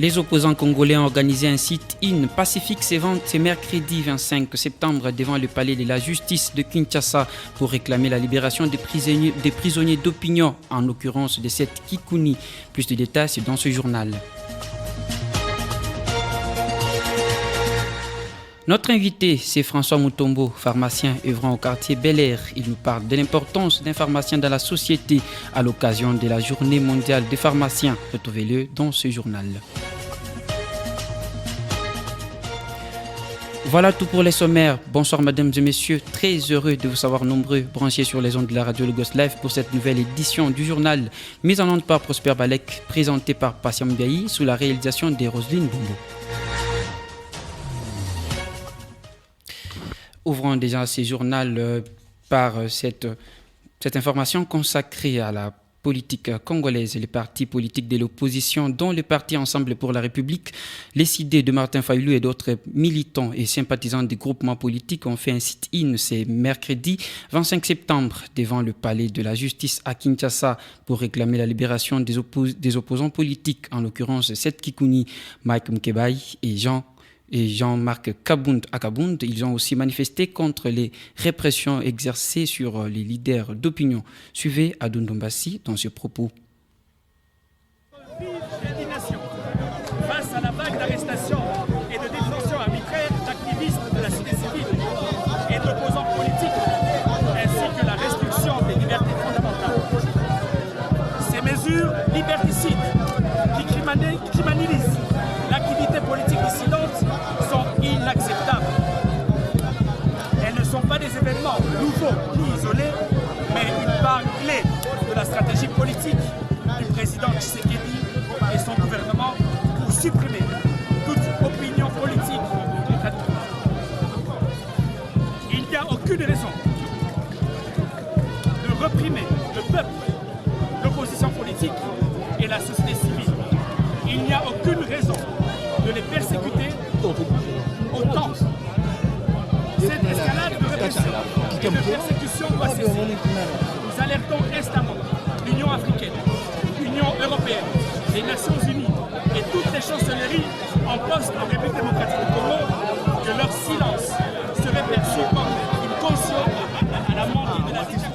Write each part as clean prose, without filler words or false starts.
Les opposants congolais ont organisé un sit-in pacifique ce mercredi 25 septembre devant le palais de la justice de Kinshasa pour réclamer la libération des prisonniers d'opinion, en l'occurrence de cette Kikuni. Plus de détails, c'est dans ce journal. Notre invité, c'est François Mutombo, pharmacien œuvrant au quartier Bel Air. Il nous parle de l'importance d'un pharmacien dans la société à l'occasion de la Journée mondiale des pharmaciens. Retrouvez-le dans ce journal. Voilà tout pour les sommaires. Bonsoir mesdames et messieurs, très heureux de vous savoir nombreux branchés sur les ondes de la radio Lagos Live pour cette nouvelle édition du journal, mise en onde par Prosper Balek, présentée par Patient Mbiayi sous la réalisation de Roselyne Bombo. Ouvrons déjà ces journaux par cette information consacrée à la politique congolaise. Les partis politiques de l'opposition, dont le parti Ensemble pour la République, les CID de Martin Fayulu et d'autres militants et sympathisants des groupements politiques ont fait un sit-in ce mercredi 25 septembre devant le palais de la justice à Kinshasa pour réclamer la libération des opposants politiques, en l'occurrence Seth Kikuni, Mike Mkebai et Jean-Marc Akabound. Ils ont aussi manifesté contre les répressions exercées sur les leaders d'opinion. Suivez Adundombassi dans ce propos. Face à la vague d'arrestations et de détentions arbitraires d'activistes de la société civile et d'opposants politiques, ainsi que la restriction des libertés fondamentales. Ces mesures liberticides qui criminalisent l'activité politique dissidente sont inacceptables. Elles ne sont pas des événements nouveaux ni isolés, mais une part clé de la stratégie politique du président Tshisekedi et son gouvernement pour supprimer toute opinion politique contradictoire. Il n'y a aucune raison de réprimer le peuple, l'opposition politique et la société civile. Il n'y a aucune raison de les persécuter autant. Cette escalade de répression et de persécution doit cesser. Nous alertons instamment l'Union africaine, l'Union européenne, les Nations unies et toutes les chancelleries en poste en République démocratique du Congo que leur silence serait perçu comme une caution à la montée de la dictature.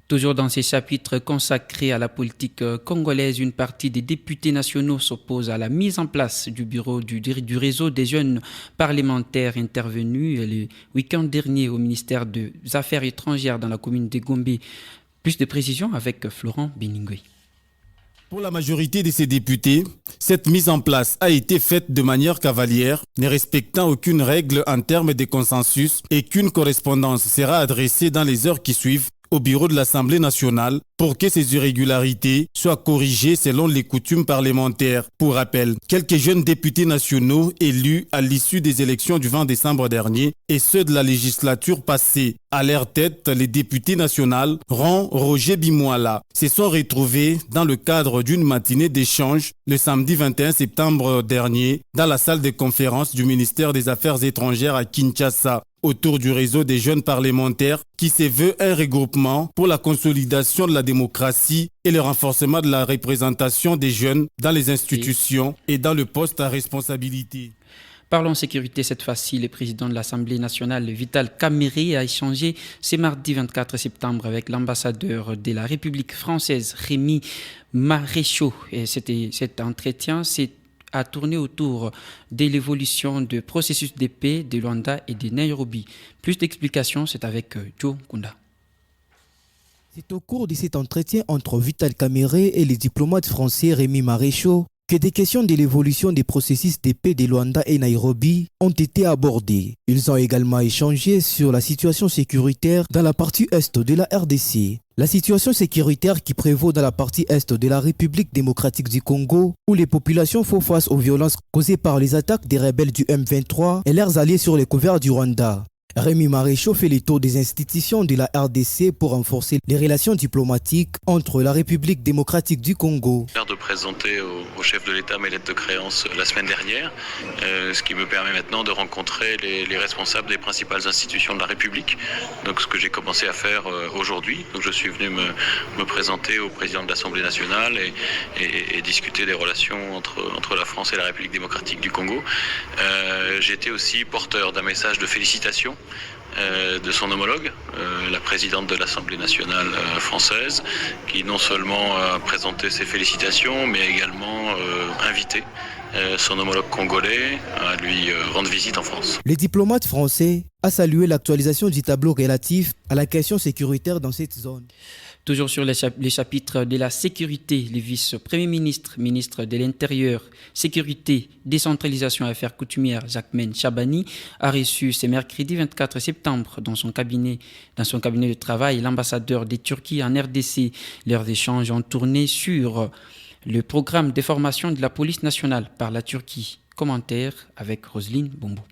Toujours dans ces chapitres consacrés à la politique congolaise, une partie des députés nationaux s'oppose à la mise en place du bureau du réseau des jeunes parlementaires intervenus le week-end dernier au ministère des Affaires étrangères dans la commune de Gombe. Plus de précisions avec Florent Beningwe. Pour la majorité de ces députés, cette mise en place a été faite de manière cavalière, ne respectant aucune règle en termes de consensus et qu'une correspondance sera adressée dans les heures qui suivent au bureau de l'Assemblée nationale pour que ces irrégularités soient corrigées selon les coutumes parlementaires. Pour rappel, quelques jeunes députés nationaux élus à l'issue des élections du 20 décembre dernier et ceux de la législature passée, à leur tête, les députés nationaux Ron Roger Bimouala se sont retrouvés dans le cadre d'une matinée d'échange le samedi 21 septembre dernier dans la salle de conférence du ministère des Affaires étrangères à Kinshasa, autour du réseau des jeunes parlementaires qui se veut un regroupement pour la consolidation de la démocratie et le renforcement de la représentation des jeunes dans les institutions et dans le poste à responsabilité. Parlons sécurité cette fois-ci. Le président de l'Assemblée nationale, Vital Kamerhe, a échangé ce mardi 24 septembre avec l'ambassadeur de la République française, Rémi Maréchaux. Et cet entretien a tourné autour de l'évolution du processus de paix de Luanda et de Nairobi. Plus d'explications, c'est avec Joe Kunda. C'est au cours de cet entretien entre Vital Kamerhe et le diplomate français Rémi Maréchaux que des questions de l'évolution des processus de paix de Luanda et Nairobi ont été abordées. Ils ont également échangé sur la situation sécuritaire dans la partie est de la RDC. La situation sécuritaire qui prévaut dans la partie est de la République démocratique du Congo, où les populations font face aux violences causées par les attaques des rebelles du M23 et leurs alliés sur les couverts du Rwanda. Rémi Maréchal fait le tour des institutions de la RDC pour renforcer les relations diplomatiques entre la République démocratique du Congo. De présenter au chef de l'État mes lettres de créance la semaine dernière, ce qui me permet maintenant de rencontrer les responsables des principales institutions de la République. Donc ce que j'ai commencé à faire aujourd'hui. Donc je suis venu me présenter au président de l'Assemblée nationale et discuter des relations entre la France et la République démocratique du Congo. J'ai été aussi porteur d'un message de félicitations de son homologue, la présidente de l'Assemblée nationale française, qui non seulement a présenté ses félicitations, mais également invité son homologue congolais à lui rendre visite en France. Le diplomate français a salué l'actualisation du tableau relatif à la question sécuritaire dans cette zone. Toujours sur les chapitres de la sécurité, le vice-premier ministre, ministre de l'Intérieur, Sécurité, Décentralisation et Affaires coutumières, Jacquemain Chabani, a reçu ce mercredi 24 septembre dans son cabinet de travail l'ambassadeur de Turquie en RDC. Leurs échanges ont tourné sur le programme de formation de la police nationale par la Turquie. Commentaire avec Roselyne Bombo.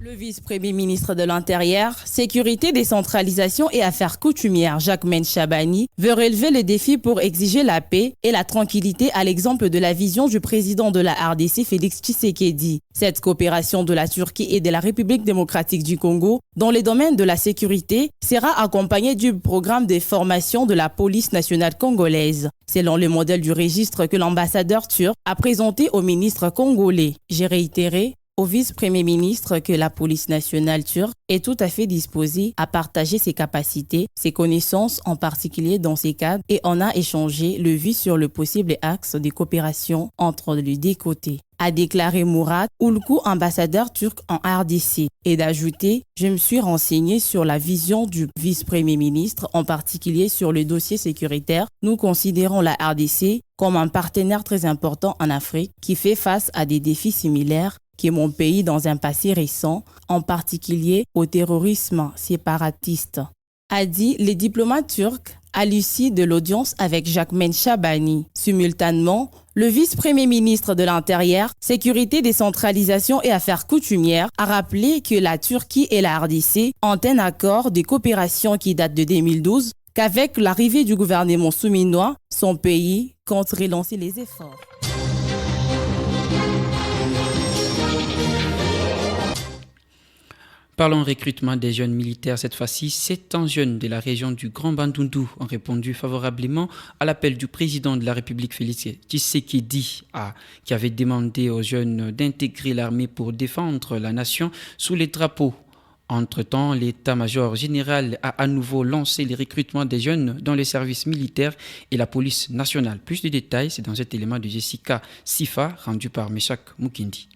Le vice-premier ministre de l'Intérieur, Sécurité, Décentralisation et Affaires coutumières, Jacquemain Chabani, veut relever les défis pour exiger la paix et la tranquillité à l'exemple de la vision du président de la RDC, Félix Tshisekedi. Cette coopération de la Turquie et de la République démocratique du Congo dans les domaines de la sécurité sera accompagnée du programme de formation de la police nationale congolaise, selon le modèle du registre que l'ambassadeur turc a présenté au ministre congolais. J'ai réitéré au vice-premier ministre que la police nationale turque est tout à fait disposée à partager ses capacités, ses connaissances en particulier dans ces cadres, et on a échangé le vue sur le possible axe de coopération entre les deux côtés, a déclaré Murat Ulku, ambassadeur turc en RDC, et d'ajouter « Je me suis renseigné sur la vision du vice-premier ministre, en particulier sur le dossier sécuritaire. Nous considérons la RDC comme un partenaire très important en Afrique qui fait face à des défis similaires que mon pays dans un passé récent, en particulier au terrorisme séparatiste », a dit le diplomate turc à l'issue de l'audience avec Jacquemain Chabani. Simultanément, le vice-premier ministre de l'Intérieur, Sécurité, Décentralisation et Affaires coutumières a rappelé que la Turquie et la RDC ont un accord de coopération qui date de 2012, qu'avec l'arrivée du gouvernement souminois, son pays compte relancer les efforts. Parlons recrutement des jeunes militaires. Cette fois-ci, 700 jeunes de la région du Grand Bandundu ont répondu favorablement à l'appel du président de la République, Félix Tshisekedi, qui avait demandé aux jeunes d'intégrer l'armée pour défendre la nation sous les drapeaux. Entre-temps, l'état-major général a à nouveau lancé les recrutements des jeunes dans les services militaires et la police nationale. Plus de détails, c'est dans cet élément de Jessica Sifa, rendu par Meshak Mukindi.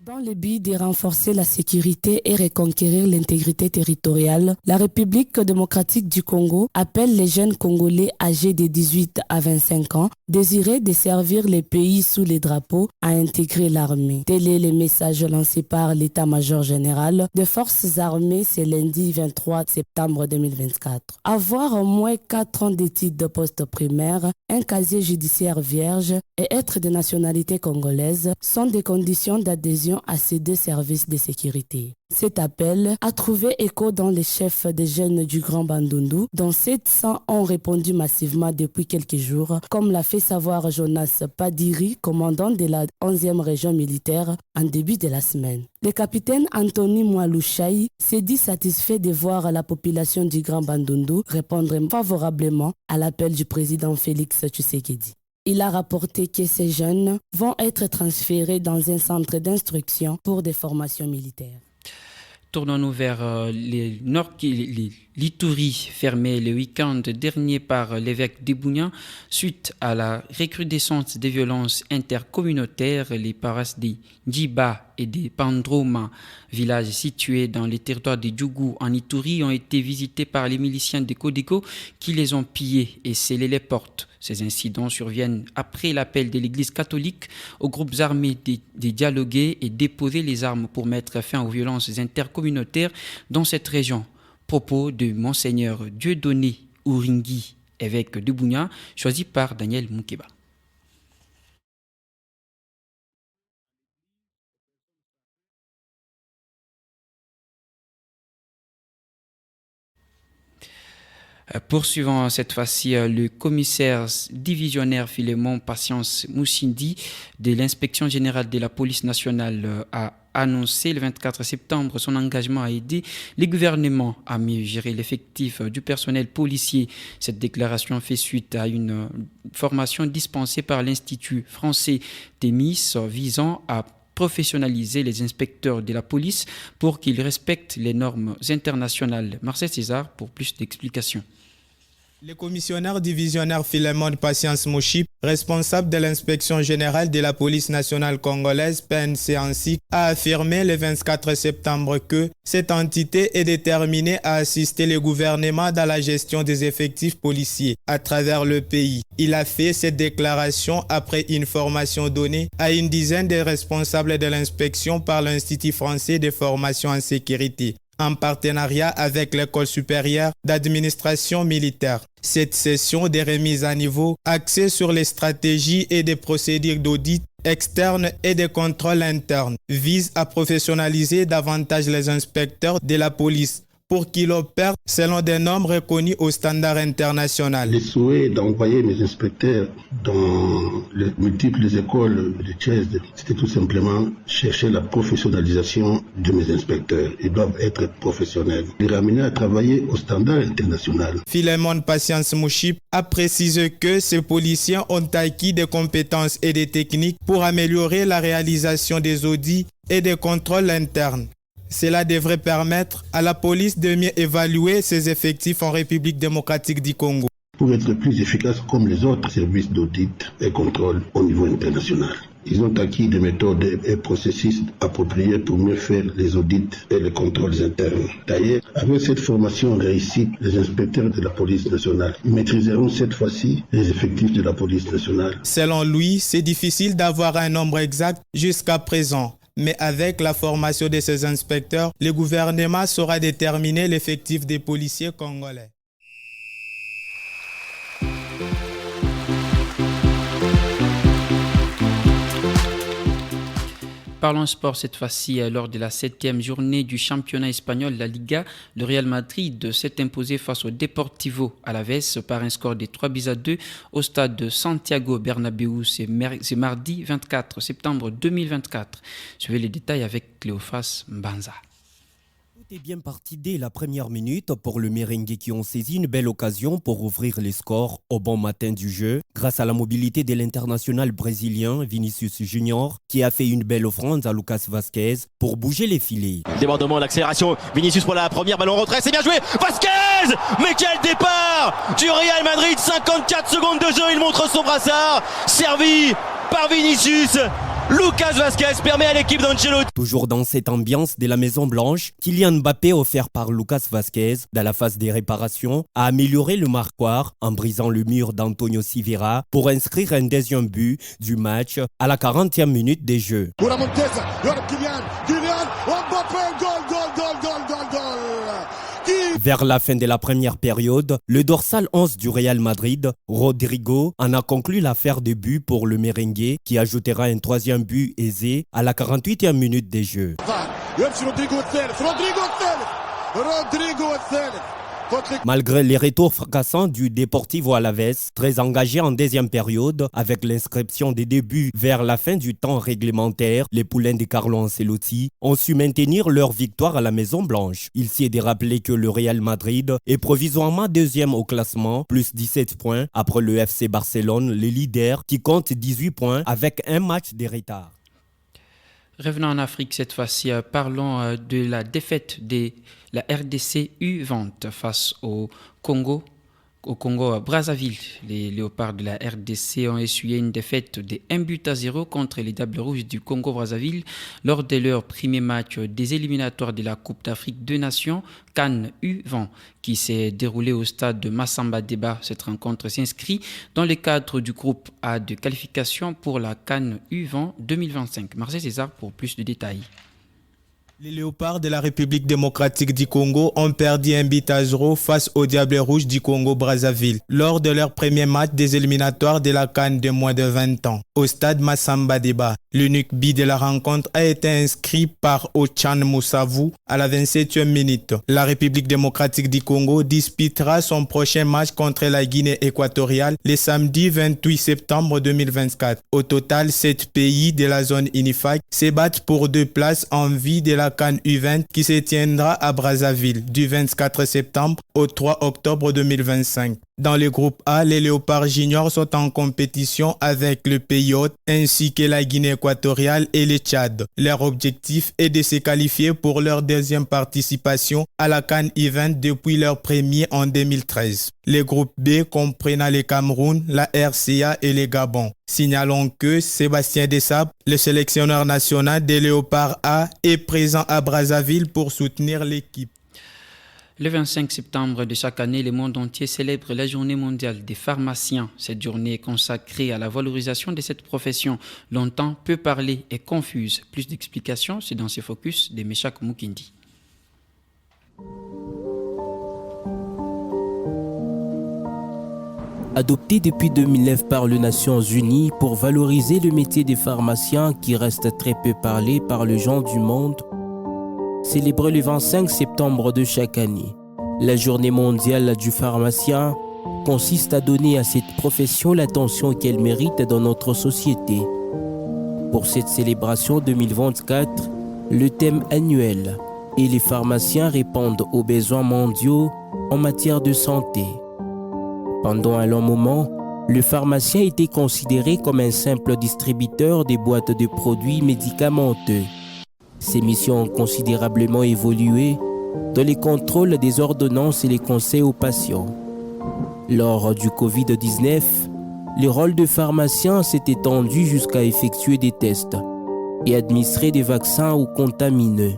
Dans le but de renforcer la sécurité et reconquérir l'intégrité territoriale, la République démocratique du Congo appelle les jeunes Congolais âgés de 18 à 25 ans désireux de servir le pays sous les drapeaux à intégrer l'armée. Tel est le message lancé par l'état-major général des forces armées ce lundi 23 septembre 2024. Avoir au moins 4 ans d'études de poste primaire, un casier judiciaire vierge et être de nationalité congolaise sont des conditions d'adhésion à ces deux services de sécurité. Cet appel a trouvé écho dans les chefs des jeunes du Grand Bandundu, dont 700 ont répondu massivement depuis quelques jours, comme l'a fait savoir Jonas Padiri, commandant de la 11e région militaire, en début de la semaine. Le capitaine Anthony Mwalushaï s'est dit satisfait de voir la population du Grand Bandundu répondre favorablement à l'appel du président Félix Tshisekedi. Il a rapporté que ces jeunes vont être transférés dans un centre d'instruction pour des formations militaires. Tournons-nous vers l'Ituri, fermé le week-end dernier par l'évêque de Bunia suite à la recrudescence des violences intercommunautaires. Les paroisses de Djiba et de Pandroma, villages situés dans les territoires de Djougou en Ituri, ont été visités par les miliciens de Codeco qui les ont pillés et scellé les portes. Ces incidents surviennent après l'appel de l'Église catholique aux groupes armés de dialoguer et déposer les armes pour mettre fin aux violences intercommunautaires dans cette région. Propos de Monseigneur Dieudonné Ouringui, évêque de Bunia, choisi par Daniel Moukeba. Poursuivant cette fois-ci, le commissaire divisionnaire Philémon Patience Moussindi de l'inspection générale de la police nationale a annoncé le 24 septembre son engagement à aider les gouvernements à mieux gérer l'effectif du personnel policier. Cette déclaration fait suite à une formation dispensée par l'Institut français Thémis visant à professionnaliser les inspecteurs de la police pour qu'ils respectent les normes internationales. Marcel César pour plus d'explications. Le commissionnaire divisionnaire Philémon Patience Mouchip, responsable de l'inspection générale de la police nationale congolaise PNC-ANSIC, a affirmé le 24 septembre que cette entité est déterminée à assister le gouvernement dans la gestion des effectifs policiers à travers le pays. Il a fait cette déclaration après une formation donnée à une dizaine de responsables de l'inspection par l'Institut français de formation en sécurité, en partenariat avec l'École supérieure d'administration militaire. Cette session de remise à niveau, axée sur les stratégies et des procédures d'audit externe et de contrôle interne, vise à professionnaliser davantage les inspecteurs de la police pour qu'ils opèrent selon des normes reconnues aux standards internationaux. Le souhait d'envoyer mes inspecteurs dans les multiples écoles de Thiès, c'était tout simplement chercher la professionnalisation de mes inspecteurs. Ils doivent être professionnels, les ramener à travailler aux standards internationaux. Philémon Patience Mouchip a précisé que ces policiers ont acquis des compétences et des techniques pour améliorer la réalisation des audits et des contrôles internes. Cela devrait permettre à la police de mieux évaluer ses effectifs en République démocratique du Congo. Pour être plus efficace comme les autres services d'audit et contrôle au niveau international. Ils ont acquis des méthodes et processus appropriés pour mieux faire les audits et les contrôles internes. D'ailleurs, avec cette formation réussie, les inspecteurs de la police nationale maîtriseront cette fois-ci les effectifs de la police nationale. Selon lui, c'est difficile d'avoir un nombre exact jusqu'à présent. Mais avec la formation de ces inspecteurs, le gouvernement saura déterminer l'effectif des policiers congolais. Parlons sport cette fois-ci. Lors de la 7e journée du championnat espagnol, la Liga, le Real Madrid s'est imposé face au Deportivo Alavés par un score de 3-2 au stade de Santiago Bernabéu. C'est mardi 24 septembre 2024. Suivez les détails avec Cléophas Mbanza. Tout est bien parti dès la première minute pour le merengue qui ont saisi une belle occasion pour ouvrir les scores au bon matin du jeu grâce à la mobilité de l'international brésilien Vinicius Junior qui a fait une belle offrande à Lucas Vazquez pour bouger les filets. Débordement, l'accélération, Vinicius pour la première, ballon retrait, c'est bien joué, Vazquez! Mais quel départ du Real Madrid, 54 secondes de jeu, il montre son brassard, servi par Vinicius. Lucas Vazquez permet à l'équipe d'Ancelotti. Toujours dans cette ambiance de la Maison Blanche, Kylian Mbappé, offert par Lucas Vazquez dans la phase des réparations, a amélioré le marquoir en brisant le mur d'Antonio Silveira pour inscrire un deuxième but du match à la 40e minute des Jeux. Vers la fin de la première période, le dorsal 11 du Real Madrid, Rodrigo, en a conclu l'affaire de but pour le merengue qui ajoutera un troisième but aisé à la 48e minute des Jeux. Malgré les retours fracassants du Deportivo Alavés, très engagé en deuxième période, avec l'inscription des débuts vers la fin du temps réglementaire, les poulains de Carlo Ancelotti ont su maintenir leur victoire à la Maison Blanche. Il s'y est de rappeler que le Real Madrid est provisoirement deuxième au classement, plus 17 points, après le FC Barcelone, le leader, qui compte 18 points avec un match de retard. Revenons en Afrique cette fois-ci, parlons de la défaite de la RDC U20 face au Congo Brazzaville. Les léopards de la RDC ont essuyé une défaite de 1-0 contre les Diables Rouges du Congo Brazzaville lors de leur premier match des éliminatoires de la Coupe d'Afrique des Nations CAN U20 qui s'est déroulé au stade de Massamba Deba. Cette rencontre s'inscrit dans le cadre du groupe A de qualification pour la CAN U20 2025. Marcel César pour plus de détails. Les Léopards de la République démocratique du Congo ont perdu 1-0 face aux Diables Rouges du Congo-Brazzaville lors de leur premier match des éliminatoires de la CAN de moins de 20 ans au stade Massamba Deba. L'unique but de la rencontre a été inscrit par Ochan Moussavu à la 27e minute. La République démocratique du Congo disputera son prochain match contre la Guinée équatoriale le samedi 28 septembre 2024. Au total, 7 pays de la zone UNIFAC se battent pour 2 places en vue de la CAN U20 qui se tiendra à Brazzaville du 24 septembre au 3 octobre 2025. Dans le groupe A, les Léopards juniors sont en compétition avec le pays hôte ainsi que la Guinée équatoriale et le Tchad. Leur objectif est de se qualifier pour leur deuxième participation à la CAN U20 depuis leur premier en 2013. Le groupe B comprenant le Cameroun, la RCA et le Gabon. Signalons que Sébastien Desabre, le sélectionneur national des Léopards A, est présent à Brazzaville pour soutenir l'équipe. Le 25 septembre de chaque année, le monde entier célèbre la journée mondiale des pharmaciens. Cette journée est consacrée à la valorisation de cette profession, longtemps peu parlée et confuse. Plus d'explications, c'est dans ce focus de Meshak Mukindi. Adopté depuis 2009 par les Nations Unies pour valoriser le métier des pharmaciens qui reste très peu parlé par les gens du monde, célébré le 25 septembre de chaque année. La journée mondiale du pharmacien consiste à donner à cette profession l'attention qu'elle mérite dans notre société. Pour cette célébration 2024, le thème annuel est « Les pharmaciens répondent aux besoins mondiaux en matière de santé ». Pendant un long moment, le pharmacien était considéré comme un simple distributeur des boîtes de produits médicamenteux. Ses missions ont considérablement évolué dans les contrôles des ordonnances et les conseils aux patients. Lors du Covid-19, le rôle de pharmacien s'est étendu jusqu'à effectuer des tests et administrer des vaccins aux contamineux.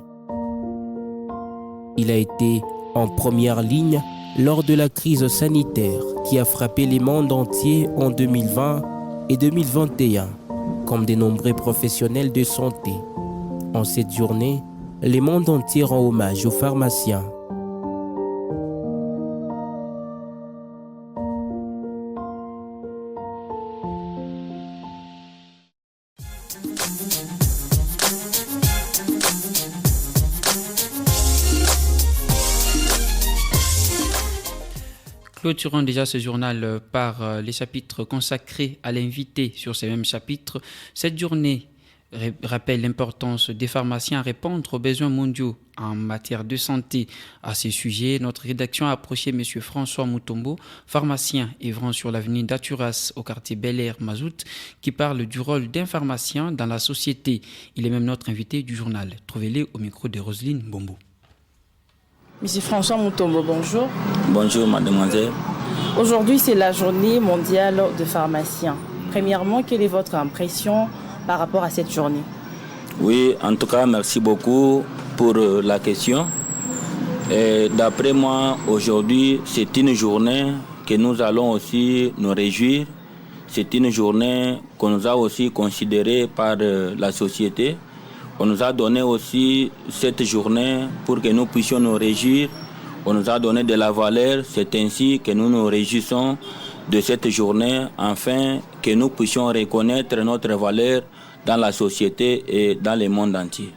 Il a été en première ligne lors de la crise sanitaire qui a frappé le monde entier en 2020 et 2021, comme de nombreux professionnels de santé. En cette journée, le monde entier rend hommage aux pharmaciens. Clôturons déjà ce journal par les chapitres consacrés à l'invité sur ces mêmes chapitres. Cette journée rappelle l'importance des pharmaciens à répondre aux besoins mondiaux en matière de santé. À ce sujet, notre rédaction a approché M. François Mutombo, pharmacien œuvrant sur l'avenue d'Aturas au quartier Bel Air Mazout, qui parle du rôle d'un pharmacien dans la société. Il est même notre invité du journal. Trouvez-le au micro de Roselyne Bombo. Monsieur François Mutombo, bonjour. Bonjour mademoiselle. Aujourd'hui, c'est la journée mondiale de pharmaciens. Premièrement, quelle est votre impression par rapport à cette journée? Oui, en tout cas, merci beaucoup pour la question. D'après moi, aujourd'hui, c'est une journée que nous allons aussi nous réjouir. C'est une journée qu'on nous a aussi considérée par la société. On nous a donné aussi cette journée pour que nous puissions nous réjouir. On nous a donné de la valeur. C'est ainsi que nous nous réjouissons de cette journée, afin que nous puissions reconnaître notre valeur dans la société et dans le monde entier.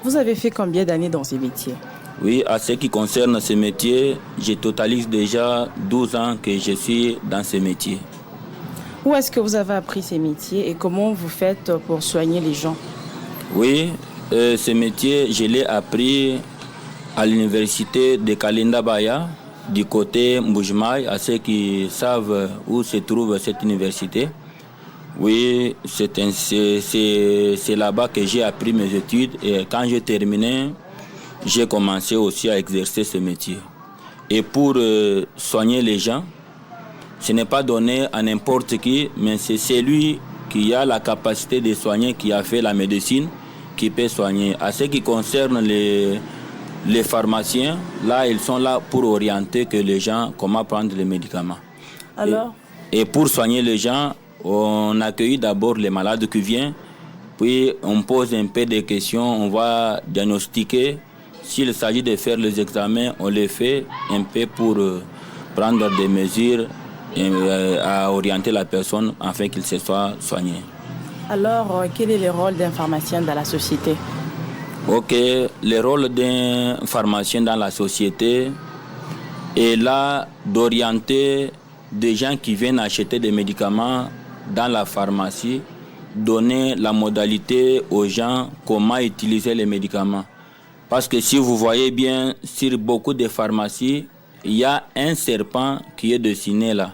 Vous avez fait combien d'années dans ces métiers? Oui, à ce qui concerne ce métier, je totalise déjà 12 ans que je suis dans ce métier. Où est-ce que vous avez appris ces métiers et comment vous faites pour soigner les gens? Oui, ce métier, je l'ai appris à l'université de Kalinda Baya, du côté Mboujmaï, à ceux qui savent où se trouve cette université. Oui, c'est là-bas que j'ai appris mes études et quand j'ai terminé, j'ai commencé aussi à exercer ce métier. Et pour soigner les gens, ce n'est pas donné à n'importe qui, mais c'est celui qui a la capacité de soigner, qui a fait la médecine, qui peut soigner. À ce qui concerne les pharmaciens, là, ils sont là pour orienter que les gens comment prendre les médicaments. Alors? Et pour soigner les gens, on accueille d'abord les malades qui viennent, puis on pose un peu de questions, on va diagnostiquer. S'il s'agit de faire les examens, on les fait un peu pour prendre des mesures à orienter la personne afin qu'il se soit soigné. Alors, quel est le rôle d'un pharmacien dans la société? Ok, le rôle d'un pharmacien dans la société est là d'orienter des gens qui viennent acheter des médicaments dans la pharmacie, donner la modalité aux gens comment utiliser les médicaments. Parce que si vous voyez bien, sur beaucoup de pharmacies, il y a un serpent qui est dessiné là.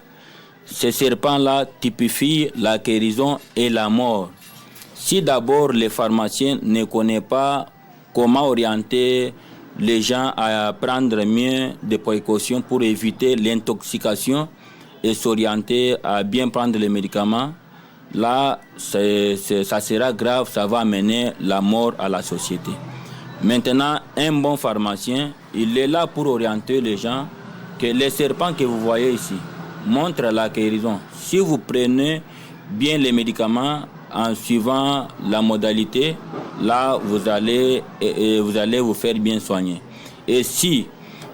Ce serpent-là typifie la guérison et la mort. Si d'abord les pharmaciens ne connaissent pas comment orienter les gens à prendre mieux des précautions pour éviter l'intoxication et s'orienter à bien prendre les médicaments, là, ça sera grave, ça va amener la mort à la société. Maintenant, un bon pharmacien, il est là pour orienter les gens que les serpents que vous voyez ici montrent la guérison. Si vous prenez bien les médicaments en suivant la modalité, là, vous allez vous faire bien soigner. Et si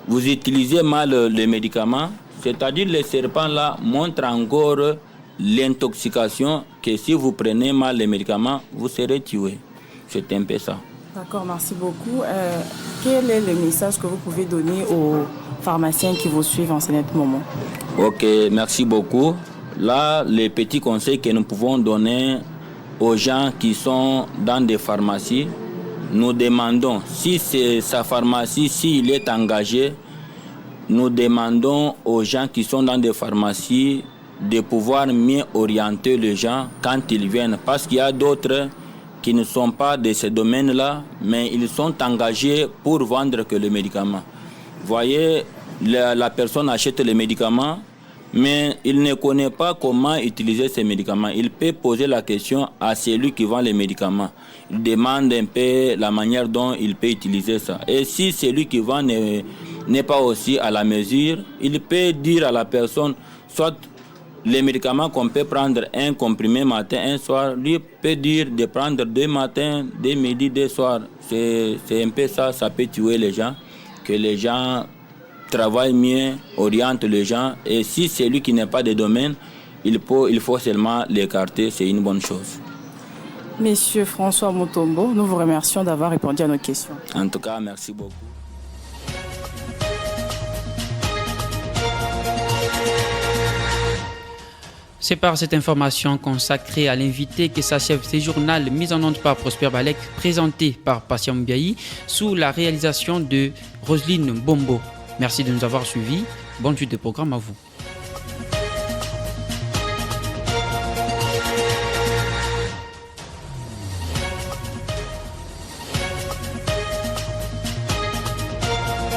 vous utilisez mal les médicaments, c'est-à-dire les serpents là montrent encore l'intoxication, que si vous prenez mal les médicaments, vous serez tué. C'est un peu ça. D'accord, merci beaucoup. Quel est le message que vous pouvez donner aux pharmaciens qui vous suivent en ce moment? Ok, merci beaucoup. Là, les petits conseils que nous pouvons donner aux gens qui sont dans des pharmacies, nous demandons, si c'est sa pharmacie, s'il est engagé, nous demandons aux gens qui sont dans des pharmacies de pouvoir mieux orienter les gens quand ils viennent. Parce qu'il y a d'autres qui ne sont pas de ce domaine-là, mais ils sont engagés pour vendre que les médicaments. Vous voyez, la personne achète les médicaments, mais il ne connaît pas comment utiliser ces médicaments. Il peut poser la question à celui qui vend les médicaments. Il demande un peu la manière dont il peut utiliser ça. Et si celui qui vend n'est pas aussi à la mesure, il peut dire à la personne, soit les médicaments qu'on peut prendre un comprimé matin, un soir, lui peut dire de prendre 2 matins, 2 midi, 2 soirs. C'est un peu ça, ça peut tuer les gens, que les gens travaillent mieux, orientent les gens. Et si c'est lui qui n'est pas de domaine, il faut seulement l'écarter, c'est une bonne chose. Monsieur François Mutombo, nous vous remercions d'avoir répondu à nos questions. En tout cas, merci beaucoup. C'est par cette information consacrée à l'invité que s'achève ce journal mis en onde par Prosper Balek, présenté par Patient Mbiayi, sous la réalisation de Roselyne Bombo. Merci de nous avoir suivis. Bonne suite de programme à vous.